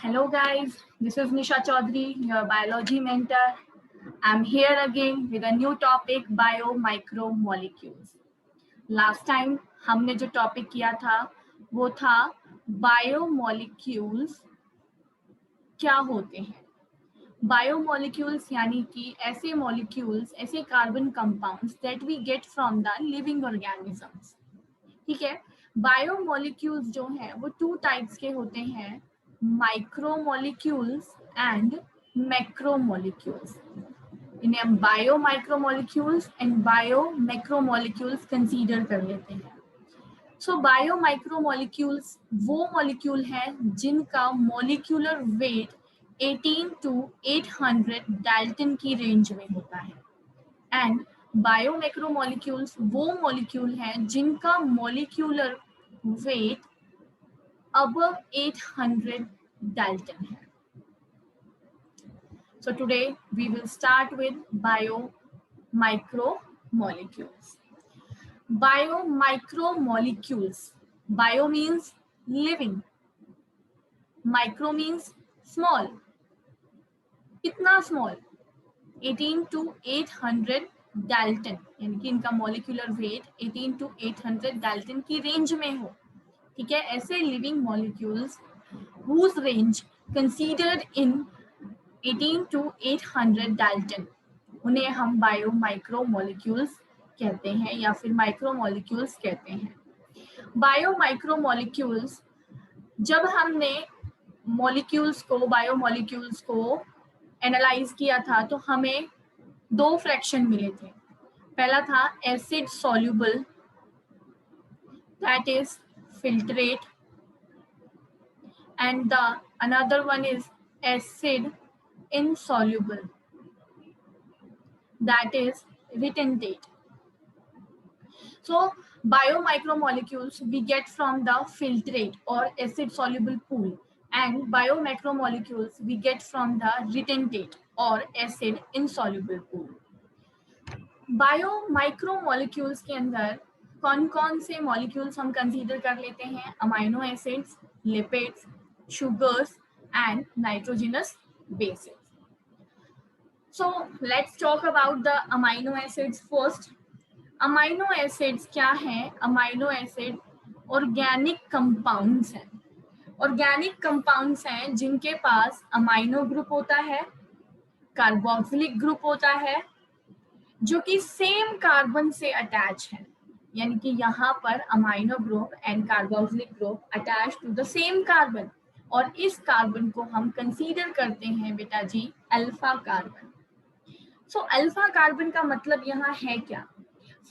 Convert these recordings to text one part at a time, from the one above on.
Hello guys, this is Nisha Chaudhary, your biology mentor. I'm here again with a new topic, biomicromolecules. Last time हमने जो topic किया था वो था biomolecules क्या होते हैं। बायोमोलिक्यूल्स यानी कि ऐसे मॉलिक्यूल्स, ऐसे carbon compounds that we get from the living organisms. ठीक है, बायोमोलिक्यूल्स जो हैं वो टू टाइप्स के होते हैं, माइक्रोमोलिक्यूल्स एंड मैक्रोमोलिक्यूल्स। इन्हें हम bio micromolecules and bio macromolecules consider कर लेते हैं। सो बायो माइक्रोमोलिक्यूल्स वो मॉलिक्यूल हैं जिनका मॉलिक्यूलर वेट 18 to 800 डाल्टन की रेंज में होता है, एंड बायोमैक्रोमोलिक्यूल्स वो मॉलिक्यूल हैं जिनका मॉलिक्यूलर वेट above 800 Dalton है. So today we will start with biomicromolecules. Biomicromolecules. Bio means living. Micro means small. कितना small? 18 to 800 Dalton, यानी कि इनका मॉलिक्यूलर वेट 18 to 800 डाल्टन की रेंज में हो. ठीक है, ऐसे living molecules whose range considered in 18 to 800 Dalton, उन्हें हम बायो माइक्रोमोलिक्यूल्स कहते हैं या फिर माइक्रोमोलिक्यूल्स कहते हैं. बायो माइक्रोमोलिक्यूल्स, जब हमने मॉलिक्यूल्स को, बायोमोलिक्यूल्स को एनालाइज किया था तो हमें दो फ्रैक्शन मिले थे. पहला था acid soluble, that is filtrate, and the another one is acid insoluble, that is retentate. So biomicromolecules we get from the filtrate or acid soluble pool, and biomacromolecules we get from the retentate or acid insoluble pool. बायोमाइक्रोमोलिक्यूल्स के अंदर कौन कौन से molecules हम consider कर लेते हैं? Amino acids, lipids, sugars and nitrogenous bases. So let's talk about the amino acids first. Amino acids क्या हैं? अमाइनो एसिड ऑर्गेनिक कंपाउंड्स हैं. ऑर्गेनिक कंपाउंड्स हैं जिनके पास अमाइनो ग्रुप होता है, कार्बोक्सिलिक ग्रुप होता है, जो कि सेम कार्बन से अटैच है. यानी कि यहाँ पर amino group and carboxylic group attach to the same carbon, और इस कार्बन को हम कंसीडर करते हैं बेटा जी alpha carbon. So alpha carbon का मतलब यहाँ है क्या?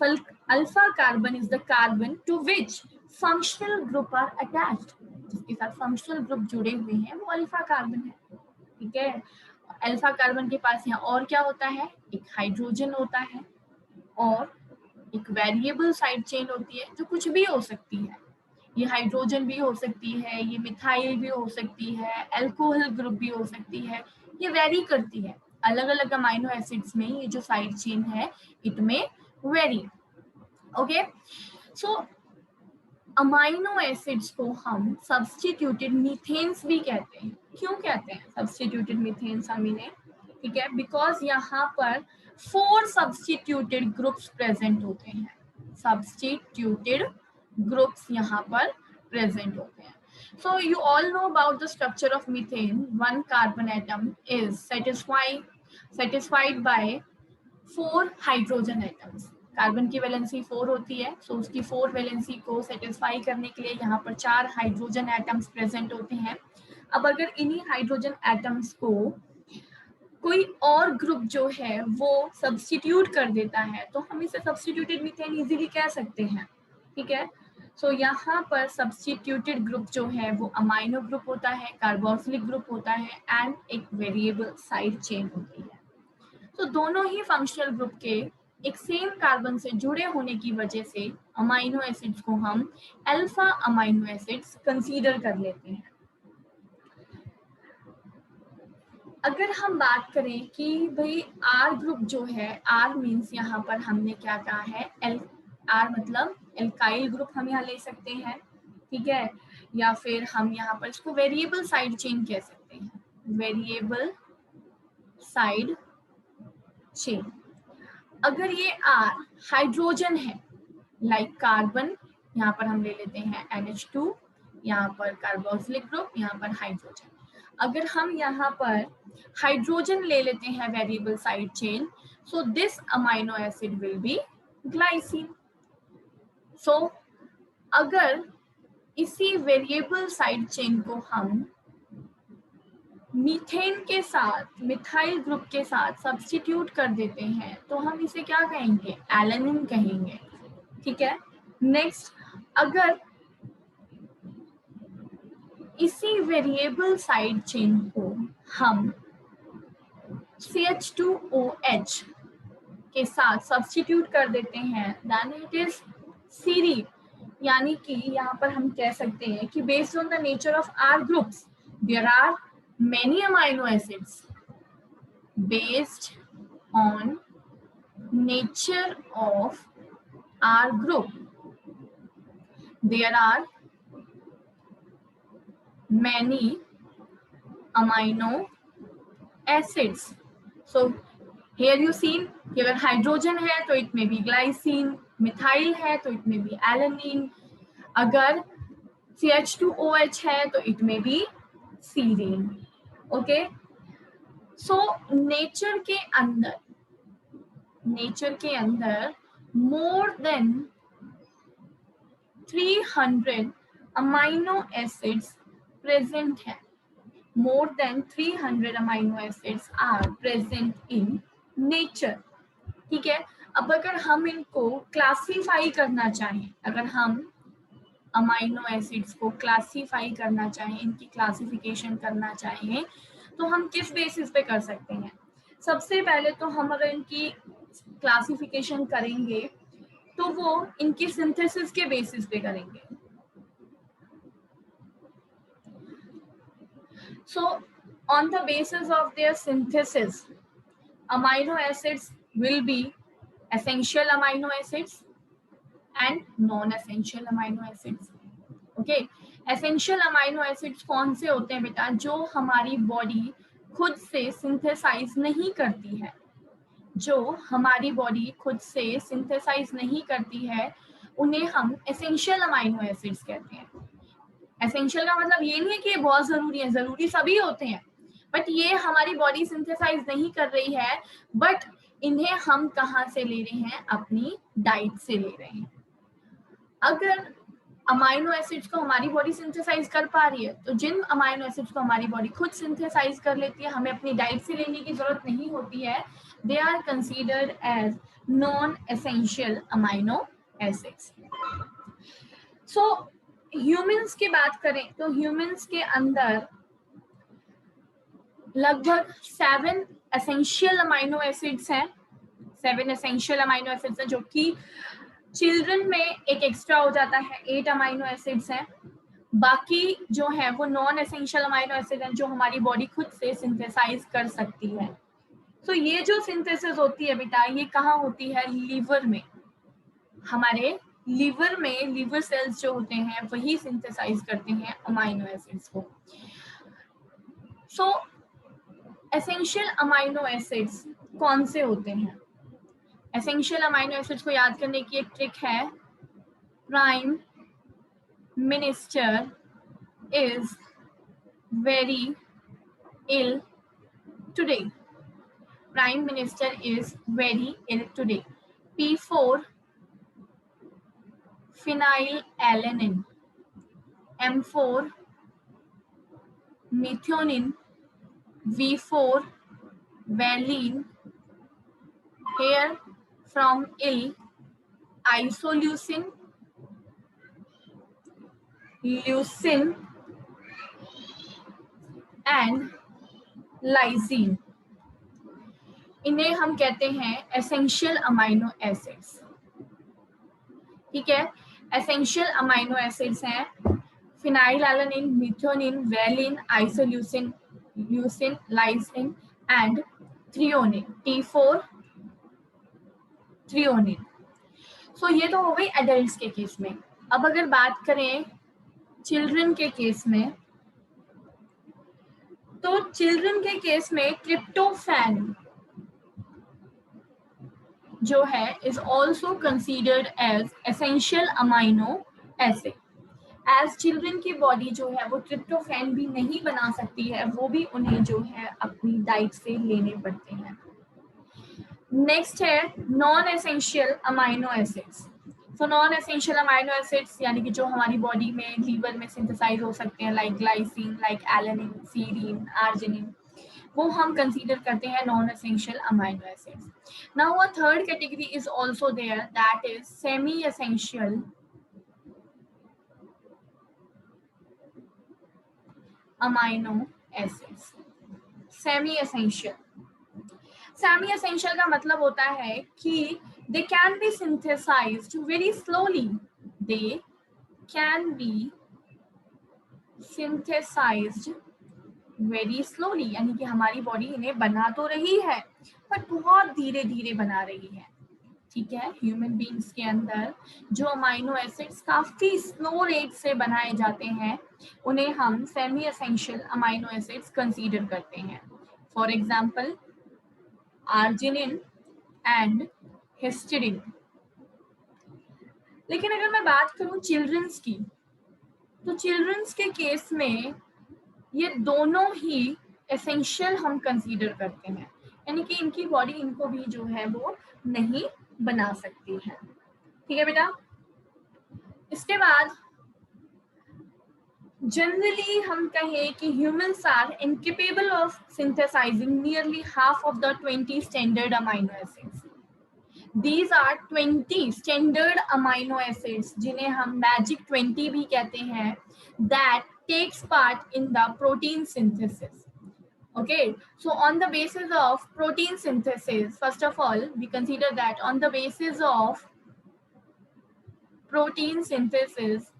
Alpha carbon is the carbon to which functional group are attached. जिसके साथ फंक्शनल ग्रुप जुड़े हुए हैं वो अल्फा कार्बन है. ठीक है, अल्फा कार्बन के पास यहाँ और क्या होता है? एक हाइड्रोजन होता है और एक वेरिएबल साइड चेन होती है जो कुछ भी हो सकती है. ये हाइड्रोजन भी हो सकती है, ये मिथाइल भी हो सकती है, अल्कोहल ग्रुप भी हो सकती है. ये वेरी करती है. अलग अलग अमाइनो एसिड्स में ये जो साइड चेन है इट में वेरी. ओके, सो अमाइनो एसिड्स को हम सब्स्टिट्यूटेड मीथेन्स भी कहते हैं. क्यों कहते हैं सब्स्टिट्यूटेड मीथेन्स हम इन्हें? ठीक है, बिकॉज यहाँ पर 4 सब्स्टिट्यूटेड ग्रुप्स प्रेजेंट होते हैं. सब्स्टिट्यूटेड ग्रुप्स यहाँ पर प्रेजेंट होते हैं. So you all know about the structure of methane. One carbon atom is satisfied by 4 hydrogen atoms. Carbon की वैलेंसी 4 होती है, सो उसकी 4 वैलेंसी को सेटिस्फाई करने के लिए यहाँ पर 4 हाइड्रोजन एटम्स प्रेजेंट होते हैं. अब अगर इन्हीं हाइड्रोजन एटम्स को कोई और ग्रुप जो है वो सब्स्टिट्यूट कर देता है तो हम इसे सब्स्टिट्यूटेड मीथेन इजीली कह सकते हैं. ठीक है, सो यहाँ पर सब्स्टिट्यूटेड ग्रुप जो है वो अमाइनो ग्रुप होता है, कार्बोक्सिलिक ग्रुप होता है एंड एक वेरिएबल साइड चेन होती है. तो दोनों ही फंक्शनल ग्रुप के एक सेम कार्बन से जुड़े होने की वजह से अमाइनो एसिड्स को हम अल्फा अमाइनो एसिड्स कंसीडर कर लेते हैं. अगर हम बात करें कि भाई आर ग्रुप जो है, आर मीन्स यहाँ पर हमने क्या कहा है, आर मतलब एल्काइल ग्रुप हम यहाँ ले सकते हैं. ठीक है, या फिर हम यहाँ पर इसको वेरिएबल साइड चेन कह सकते वेरिएबल साइड चेन। अगर ये R हाइड्रोजन है, लाइक कार्बन, यहाँ पर हम ले लेते हैं NH2, यहाँ पर कार्बोक्सिलिक ग्रुप, यहाँ पर हाइड्रोजन। अगर हम यहाँ पर हाइड्रोजन ले लेते हैं variable side chain, so this amino acid will be glycine. So अगर इसी वेरिएबल साइड चेन को हम मीथेन के साथ, मिथाइल ग्रुप के साथ सब्स्टिट्यूट कर देते हैं तो हम इसे क्या कहेंगे? एलेनिन कहेंगे। ठीक है। नेक्स्ट, अगर इसी वेरिएबल साइड चेन को हम CH2OH के साथ सब्स्टिट्यूट कर देते हैं, देन इट इज सीरीन। यानी कि यहाँ पर हम कह सकते हैं कि based on the nature of R groups there are many amino acids. Based on nature of R group, there are many amino acids. So here you see कि अगर हाइड्रोजन है तो it may B glycine, methyl है तो it may B alanine, अगर CH2OH है तो it may be serine. Okay. So nature के अंदर more than 300 amino acids present है। More than 300 amino acids are present in nature. ठीक है। अब अगर हम इनको क्लासीफाई करना चाहें, अगर हम अमाइनो एसिड्स को क्लासीफाई करना चाहें, इनकी क्लासिफिकेशन करना चाहें, तो हम किस बेसिस पे कर सकते हैं? सबसे पहले तो हम अगर इनकी क्लासिफिकेशन करेंगे तो वो इनकी सिंथेसिस के बेसिस पे करेंगे। So on the basis of their synthesis, amino acids will be essential amino acids and non essential amino acids. Okay. Essential amino acids कौन से होते हैं बेटा? जो हमारी बॉडी खुद से सिंथेसाइज नहीं करती है, जो हमारी बॉडी खुद से सिंथेसाइज नहीं करती है, उन्हें हम एसेंशियल अमाइनो एसिड्स कहते हैं। एसेंशियल का मतलब ये नहीं है कि ये बहुत जरूरी है, जरूरी सभी होते हैं, बट ये हमारी बॉडी सिंथेसाइज नहीं कर रही है, बट इन्हें हम कहाँ से ले रहे हैं? अपनी डाइट से ले रहे हैं। अगर अमाइनो एसिड्स को हमारी बॉडी सिंथेसाइज कर पा रही है, तो जिन अमाइनो एसिड्स को हमारी बॉडी खुद सिंथेसाइज कर लेती है, हमें अपनी डाइट से लेने की जरूरत नहीं होती है, they are considered as non essential amino acids. So humans की बात करें तो ह्यूमंस के अंदर लगभग 7 एसेंशियल अमाइनो एसिड्स हैं। 7 एसेंशियल अमाइनो एसिड्स हैं, जो कि चिल्ड्रन में एक एक्स्ट्रा हो जाता है, 8 अमाइनो एसिड्स हैं। बाकी जो है वो नॉन एसेंशियल अमाइनो एसिड हैं, जो हमारी बॉडी खुद से सिंथेसाइज कर सकती है। तो ये जो सिंथेसिस होती है बेटा, ये कहाँ होती है? लीवर में। हमारे लीवर में लीवर सेल्स जो होते हैं वही सिंथेसाइज करते हैं अमाइनो एसिड्स को। सो एसेंशियल अमाइनो एसिड्स कौन से होते हैं? एसेंशियल अमाइनो एसिड्स को याद करने की एक ट्रिक है, prime minister is very ill today. Prime minister is very ill today. P4 phenylalanine, M4 methionine, V4 valine. Here from ill, isoleucine, leucine and lysine. इन्हें हम कहते हैं एसेंशियल अमाइनो एसिड्स। ठीक है। एसेंशियल अमाइनो एसिड्स हैं phenylalanine, methionine, valine, isoleucine, leucine, lysine and threonine, T4 threonine. So ये तो हो गई एडल्ट्स के केस में। अब अगर बात करें चिल्ड्रन के केस में, तो चिल्ड्रन के केस में ट्रिप्टोफैन जो है is also considered as essential amino acid. As children की बॉडी जो है वो ट्रिप्टोफैन भी नहीं बना सकती है, वो भी उन्हें जो है अपनी डाइट से लेने पड़ते हैं। नेक्स्ट है non essential amino acids. So non essential amino acids यानी कि जो हमारी बॉडी में लीवर में सिंथेसाइज हो सकते हैं, like glycine, like alanine, serine, arginine, वो हम कंसीडर करते हैं non essential amino acids. Now a third category is also there, that is semi essential amino acids. Semi essential, semi essential का मतलब होता है कि they can be synthesized very slowly, they can be synthesized very slowly, यानी कि हमारी body इन्हें बना तो रही है पर बहुत धीरे धीरे बना रही है। ठीक है, ह्यूमन बींग्स के अंदर जो अमाइनो एसिड्स काफी स्लो रेट से बनाए जाते हैं उन्हें हम semi essential amino acids consider करते हैं। For example arginine and histidine. लेकिन अगर मैं बात करूं चिल्ड्रंस की, तो चिल्ड्रंस के केस में ये दोनों ही एसेंशियल हम कंसीडर करते हैं, यानी कि इनकी बॉडी इनको भी जो है वो नहीं बना सकती है। ठीक है बेटा। इसके बाद जनरली हम कहें कि humans are incapable of synthesizing nearly half of the 20 standard amino acids. These are 20 standard amino acids जिन्हें हम magic 20 भी कहते हैं, that takes part in the protein synthesis. Okay, so on the basis of protein synthesis, first of all, we consider that on the basis of protein synthesis,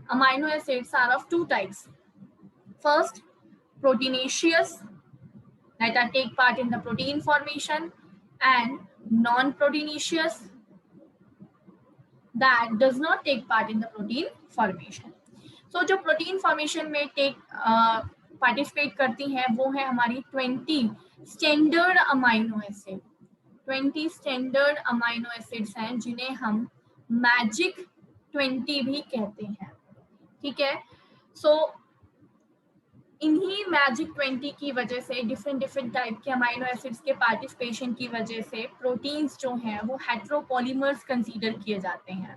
amino acids are of two types. First, proteinaceous, that are take part in the protein formation, and non-proteinaceous, that does not take part in the protein formation. So जो protein formation में participate करती हैं वो है हमारी 20 standard amino acid। 20 standard amino acids हैं जिन्हें हम magic 20 भी कहते हैं। ठीक है, so इन्हीं मैजिक 20 की वजह से डिफरेंट डिफरेंट टाइप के अमाइनो एसिड्स के पार्टिसिपेशन की वजह से प्रोटीन्स जो हैं वो हेट्रोपॉलीमर्स कंसीडर किए जाते हैं।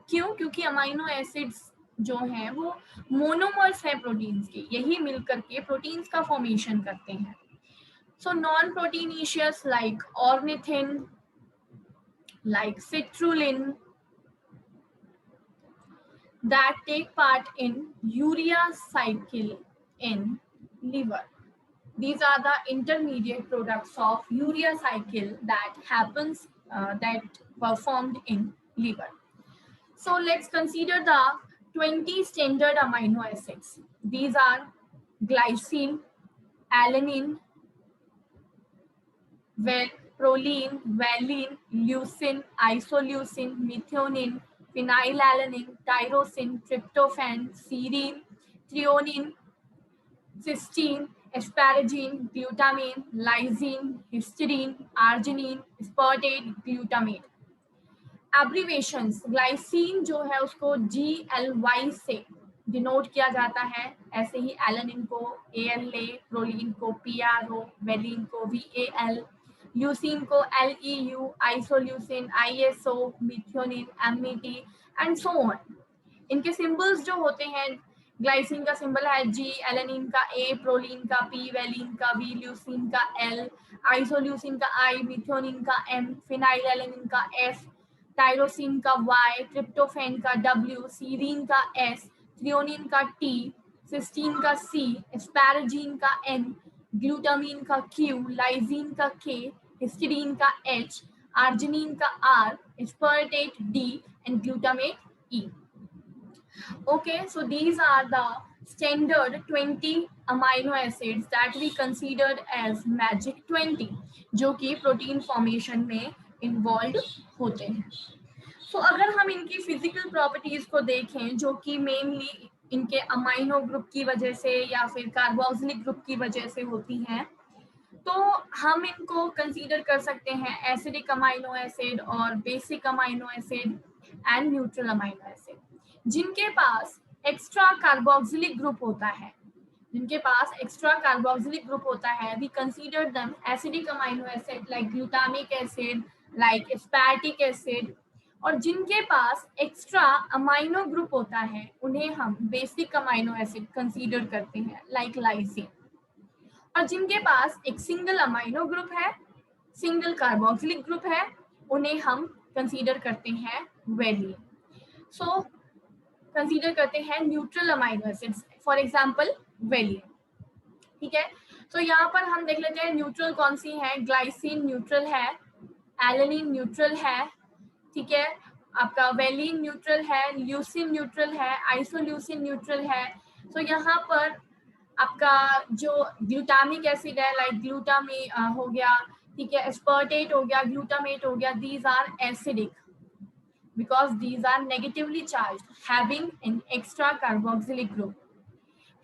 क्यों? क्योंकि अमाइनो एसिड्स जो हैं वो मोनोमर्स हैं प्रोटीन्स के, यही मिलकर के प्रोटीन्स का फॉर्मेशन करते हैं। So non proteinaceous like ornithine, like citrulline, that take part in urea cycle in liver. These are the intermediate products of urea cycle that happens that performed in liver. So let's consider the 20 standard amino acids. These are glycine, alanine, proline, valine, leucine, isoleucine, methionine, phenylalanine, tyrosine, tryptophan, serine, threonine, cysteine, asparagine, glutamine, lysine, histidine, arginine, aspartate, glutamate. Abbreviations, glycine जो है उसको GLY से denote किया जाता है, ऐसे ही alanine को ALA, proline को PRO, वेलिन को VAL, ल्यूसीन को LEU, isoleucine ISO, methionine MET and so on. इनके सिंबल्स जो होते हैं, ग्लाइसिन का सिंबल है G, एलानिन का A, प्रोलीन का P, वेलिन का V, ल्यूसीन का L, आइसोल्यूसिन का I, मिथ्योनिन का M, फिनाइलएलानिन का F, टायरोसिन का Y, ट्रिप्टोफैन का W, सीरीन का S, थ्रियोनिन का T, सिस्टीन का C, एस्पैराजीन का N, ग्लूटामीन का Q, लाइजीन का K, हिस्टिडीन का H, आर्जिनिन का R, aspartate D, and glutamate E. Okay, so these are the standard 20 amino acids that we considered as magic 20, जो कि protein formation में involve होते हैं। तो अगर हम इनकी फिजिकल प्रॉपर्टीज को देखें जो कि मेनली इनके अमाइनो ग्रुप की वजह से या फिर कार्बोक्सिलिक ग्रुप की वजह से होती हैं, तो हम इनको कंसीडर कर सकते हैं एसिडिक अमाइनो एसिड और basic amino acid and neutral amino acid. जिनके पास एक्स्ट्रा कार्बोक्सिलिक ग्रुप होता है, जिनके पास एक्स्ट्रा कार्बोक्सिलिक ग्रुप होता है, we consider them acidic amino acid like glutamic acid, like aspartic acid. और जिनके पास एक्स्ट्रा अमाइनो ग्रुप होता है उन्हें हम बेसिक अमाइनो एसिड कंसीडर करते हैं लाइक लाइसिन। और जिनके पास एक सिंगल अमाइनो ग्रुप है, सिंगल कार्बोक्सिलिक ग्रुप है, उन्हें हम कंसीडर करते हैं वेलिन। सो कंसीडर करते हैं neutral amino acids, for example valine. ठीक है, तो यहाँ पर हम देख लेते हैं न्यूट्रल कौन सी है। ग्लाइसिन न्यूट्रल है, एलेनिन न्यूट्रल है, ठीक है, आपका वेलिन न्यूट्रल है, ल्यूसिन न्यूट्रल है, आइसोल्यूसिन न्यूट्रल है। तो यहाँ पर आपका जो ग्लूटामिक एसिड है लाइक ग्लूटामी हो गया, ठीक है, एस्पर्टेट हो गया, ग्लूटामेट हो गया, these are acidic because these are negatively charged having an extra carboxylic group.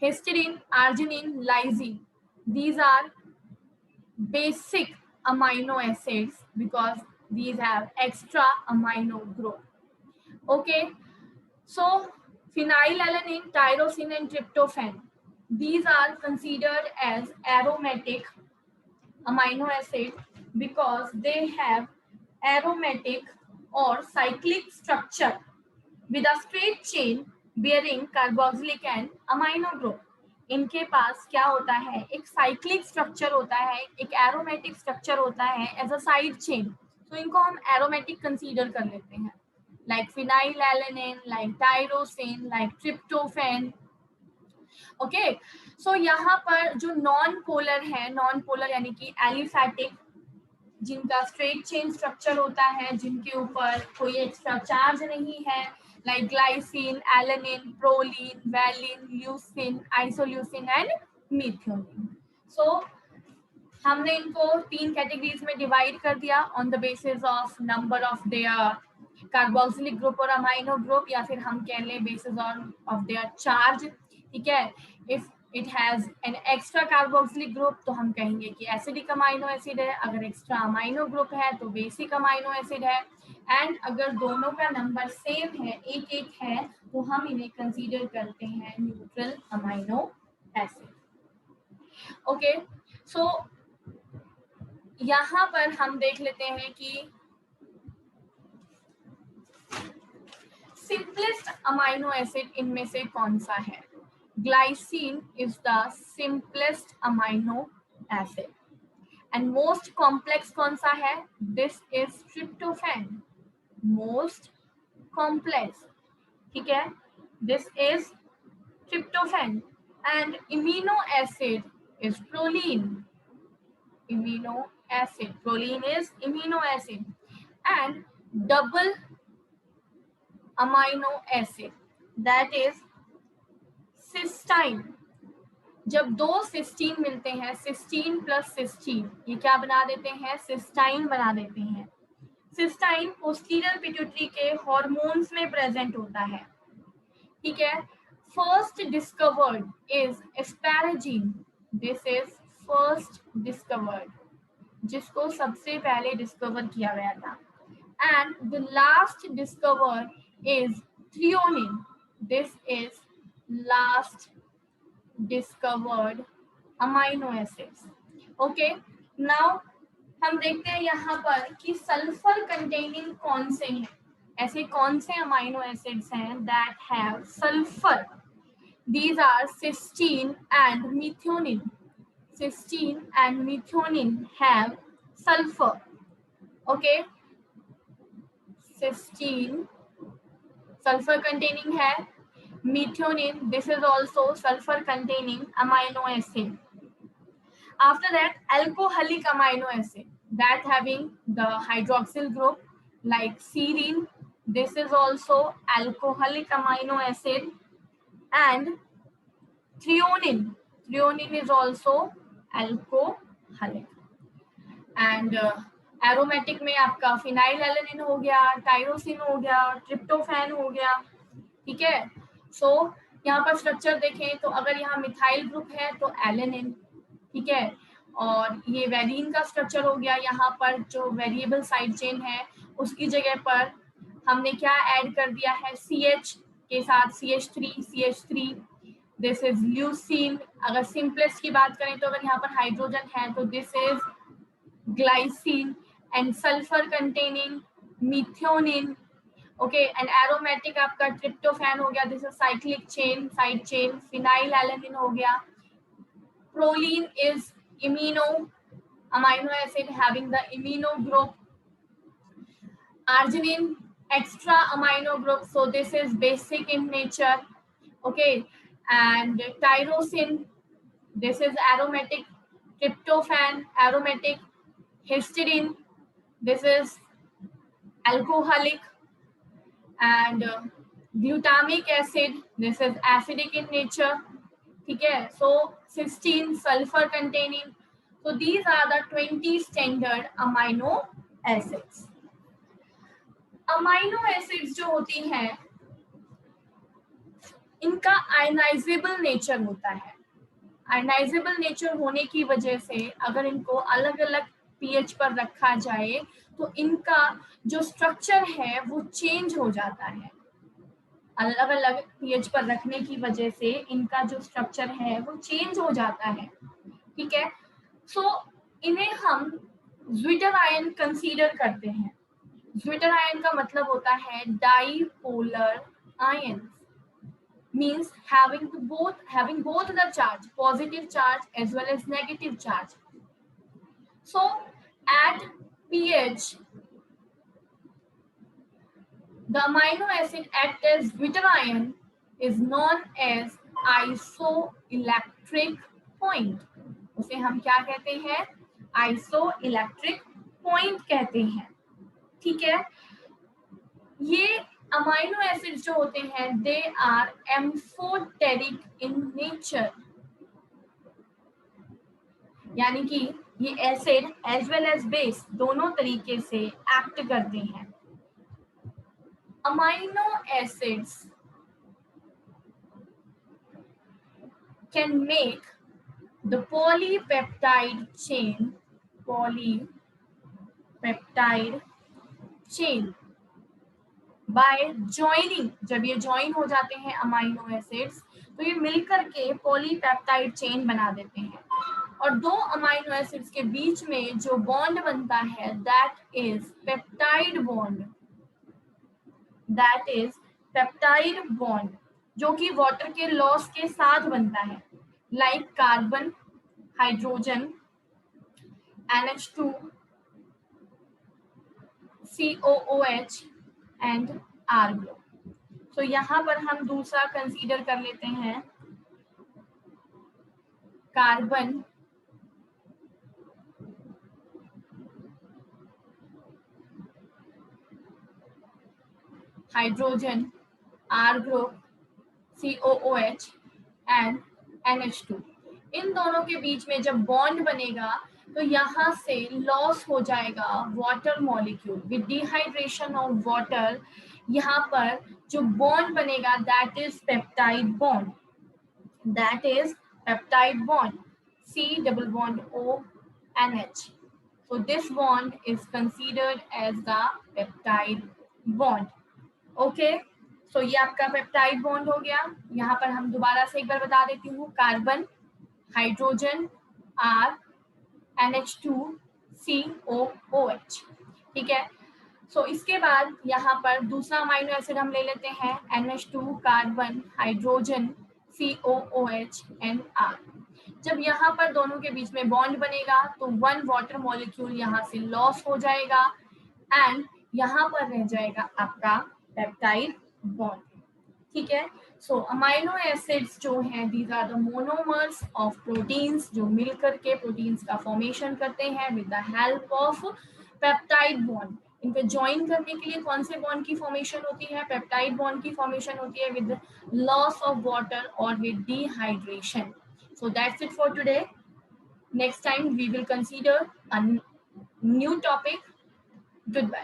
Histidine, arginine, lysine, these are basic amino acids because these have extra amino group. Okay, so phenylalanine, tyrosine and tryptophan, these are considered as aromatic amino acid because they have aromatic or cyclic structure with a straight chain bearing carboxylic and amino group. इनके पास क्या होता है, एक cyclic structure होता है, एक aromatic structure होता है एज अ साइड चेन, तो इनको हम एरोमेटिक कंसीडर कर लेते हैं like phenylalanine, like tyrosine, like tryptophan. Okay, so यहाँ पर जो नॉन पोलर है, नॉन पोलर यानी कि एलिफैटिक, जिनका स्ट्रेट चेन स्ट्रक्चर होता है, जिनके ऊपर कोई एक्स्ट्रा चार्ज नहीं है, like glycine, alanine, proline, valine, leucine, isoleucine and methionine. So हमने इनको 3 कैटेगरीज में डिवाइड कर दिया on the basis of number of their carboxylic group और अमाइनो ग्रुप, या फिर हम कह लें बेसिस ऑफ देयर चार्ज। ठीक है, if it has an extra carboxylic group तो हम कहेंगे कि एसिडिक अमाइनो एसिड है, अगर एक्स्ट्रा अमाइनो ग्रुप है तो बेसिक अमाइनो एसिड है, एंड अगर दोनों का नंबर सेम है, एक एक है, तो हम इन्हें कंसीडर करते हैं neutral amino acid. Okay, so यहाँ पर हम देख लेते हैं कि सिंपलेस्ट अमाइनो एसिड इनमें से कौन सा है। Glycine is the simplest amino acid and most complex कौन सा है, this is tryptophan, most complex. ठीक है, this is tryptophan and imino acid is proline, amino acid, proline is amino acid, and double amino acid that is cysteine। जब दो cysteine मिलते हैं, cysteine plus cysteine, ये क्या बना देते हैं, सिस्टाइन बना देते हैं। सिस्टाइन पोस्टीरियर पिट्यूटरी के हार्मोन्स में प्रेजेंट होता है। ठीक है, first discovered is asparagine, this is first discovered, जिसको सबसे पहले डिस्कवर किया गया था, and the last discover is threonine, this is last discovered amino acids. Okay, now हम देखते हैं यहाँ पर कि सल्फर कंटेनिंग कौन से हैं, ऐसे कौन से अमाइनो एसिड्स हैं that have sulphur. These are cysteine and methionine, cysteine and methionine have sulfur. Okay, cysteine sulfur containing है, methionine this is also sulfur containing amino acid. After that, alcoholic amino acid that having the hydroxyl group like serine, this is also alcoholic amino acid, and threonine, threonine is also alcoholic, and aromatic में आपका phenylalanine हो गया, tyrosine हो गया, tryptophan हो गया। ठीक है, सो यहाँ पर स्ट्रक्चर देखें तो अगर यहाँ मिथाइल ग्रुप है तो एलेनिन, ठीक है, और ये वेरीन का स्ट्रक्चर हो गया। यहाँ पर जो वेरिएबल साइड चेन है उसकी जगह पर हमने क्या ऐड कर दिया है, CH के साथ CH3, दिस इज ल्यूसीन। अगर सिंपलेस्ट की बात करें तो अगर यहाँ पर हाइड्रोजन है तो this is glycine and sulphur containing methionine, okay, and aromatic आपका ट्रिप्टोफैन हो गया, this is cyclic chain, side chain, phenyl alanine हो गया। Proline is imino amino acid having the imino group. Arginine extra amino group, so this is basic in nature, okay, and tyrosine, this is aromatic, tryptophan aromatic, histidine, this is alcoholic, and glutamic acid, this is acidic in nature, ठीक है, so cysteine sulfur containing, so these are the 20 standard amino acids. Amino acids जो होती हैं इनका ionisable nature होता है। Ionisable nature होने की वजह से अगर इनको अलग अलग पीएच पर रखा जाए तो इनका जो स्ट्रक्चर है वो चेंज हो जाता है। अलग अलग पीएच पर रखने की वजह से इनका जो स्ट्रक्चर है वो चेंज हो जाता है, ठीक है। सो इन्हें हम ज्विटर कंसीडर करते हैं। ज्विटर आयन का मतलब होता है dipolar ion, means having both the charge, positive charge as well as negative charge. So at pH the amino acid act as Zwitter ion is known as isoelectric point. उसे हम क्या कहते हैं, isoelectric point कहते हैं, ठीक है। ये अमाइनो एसिड्स जो होते हैं they are amphoteric in nature, यानी कि ये acid as well as base दोनों तरीके से एक्ट करते हैं। Amino acids can make the polypeptide chain by joining. जब ये ज्वाइन हो जाते हैं अमाइनो एसिड्स तो ये मिलकर के पॉलीपेप्टाइड चेन बना देते हैं, और दो अमाइनो एसिड्स के बीच में जो बॉन्ड बनता है दैट इज पेप्टाइड बॉन्ड, जो कि वाटर के लॉस के साथ बनता है, like carbon, hydrogen, NH2, COOH and R group. तो यहाँ पर हम दूसरा कंसीडर कर लेते हैं carbon, hydrogen, R group, COOH and NH2। इन दोनों के बीच में जब बॉन्ड बनेगा तो यहाँ से लॉस हो जाएगा water molecule. With dehydration of water यहाँ पर जो बॉन्ड बनेगा that is peptide bond, C double bond O NH. So this bond is considered as the peptide bond. Okay, so ये आपका पेप्टाइड बॉन्ड हो गया। यहाँ पर हम दोबारा से एक बार बता देती हूँ, carbon, hydrogen, R, NH2, COOH, ठीक है। सो इसके बाद यहाँ पर दूसरा अमाइनो एसिड हम ले लेते हैं NH2, carbon, hydrogen, COOH and R। जब यहाँ पर दोनों के बीच में बॉन्ड बनेगा तो वन वाटर मॉलिक्यूल यहाँ से लॉस हो जाएगा एंड यहाँ पर रह जाएगा आपका पेप्टाइड बॉन्ड, ठीक है। सो अमाइनो एसिड्स जो हैं these are the monomers of proteins, जो मिलकर के प्रोटीन्स का फॉर्मेशन करते हैं with the help of peptide bond. इनको ज्वाइन करने के लिए कौन से बॉन्ड की फॉर्मेशन होती है, पेप्टाइड बॉन्ड की फॉर्मेशन होती है विद लॉस ऑफ वाटर और with dehydration. So that's it for today. Next time we will consider a new topic. Goodbye.